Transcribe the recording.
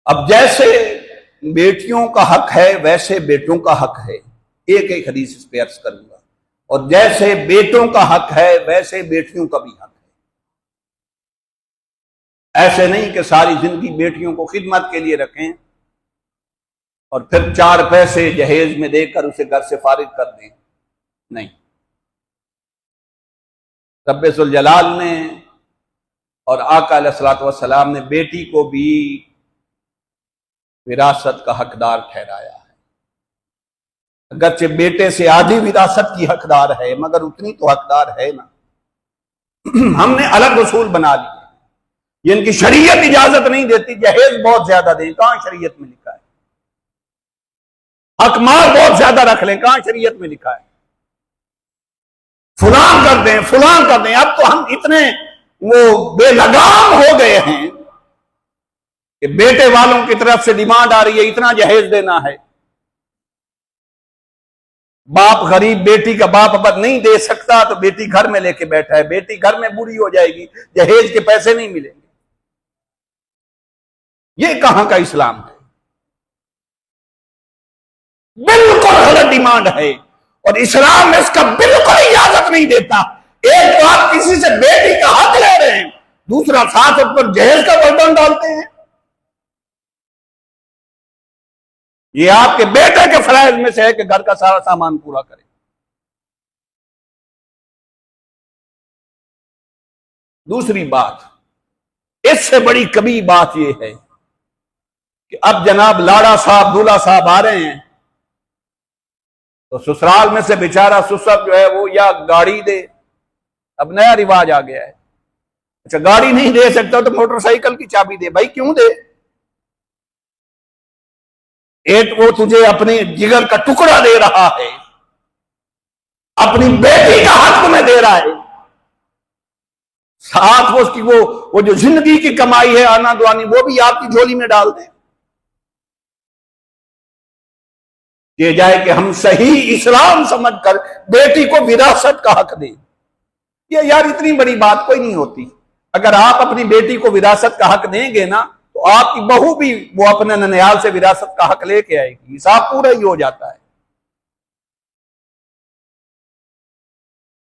अब जैसे बेटियों का हक है वैसे बेटों का हक है, एक एक हदीस इस पे अर्ज करूंगा। और जैसे बेटों का हक है वैसे बेटियों का भी हक है। ऐसे नहीं कि सारी जिंदगी बेटियों को खिदमत के लिए रखें और फिर 4 पैसे जहेज में देकर उसे घर से फारिग कर दें। नहीं, रब्बे जुल जलाल ने और आका अलैहिस्सलातु वस्सलाम ने बेटी को भी विरासत का हकदार ठहराया है। अगरचे बेटे से आधी विरासत की हकदार है मगर उतनी तो हकदार है ना। हमने अलग उसूल बना लिए, इनकी शरीयत इजाजत नहीं देती जहेज बहुत ज्यादा दें, कहां शरीयत में लिखा है? हकमाल बहुत ज्यादा रख लें, कहां शरीयत में लिखा है? फुलान कर दें, फुलान कर दें। अब तो हम इतने वो बेलगाम हो गए हैं कि बेटे वालों की तरफ से डिमांड आ रही है इतना जहेज देना है। बाप गरीब बेटी का बाप अब नहीं दे सकता तो बेटी घर में लेके बैठा है, बेटी घर में बूढ़ी हो जाएगी, जहेज के पैसे नहीं मिलेंगे। ये कहां का इस्लाम है? बिल्कुल गलत डिमांड है और इस्लाम में इसका बिल्कुल इजाजत नहीं देता। एक तो आप किसी से बेटी का हक ले रहे हैं, दूसरा साथ उस पर जहेज का बर्डन डालते हैं। ये आपके बेटे के फराइज में से है कि घर का सारा सामान पूरा करें। दूसरी बात, इससे बड़ी कभी बात यह है कि अब जनाब लाड़ा साहब दूल्हा साहब आ रहे हैं तो ससुराल में से बेचारा ससुर जो है वो या गाड़ी दे, अब नया रिवाज आ गया है। अच्छा, गाड़ी नहीं दे सकता तो मोटरसाइकिल की चाबी दे। भाई क्यों दे? एक वो तुझे अपने जिगर का टुकड़ा दे रहा है, अपनी बेटी का हक तुम्हें दे रहा है, साथ वो उसकी वो जो जिंदगी की कमाई है आना दुआनी वो भी आपकी झोली में डाल दे। ये जाए कि हम सही इस्लाम समझकर बेटी को विरासत का हक दें। ये यार इतनी बड़ी बात कोई नहीं होती। अगर आप अपनी बेटी को विरासत का हक देंगे ना तो आपकी बहू भी वो अपने ननिहाल से विरासत का हक लेके आएगी, हिसाब पूरा ही हो जाता है।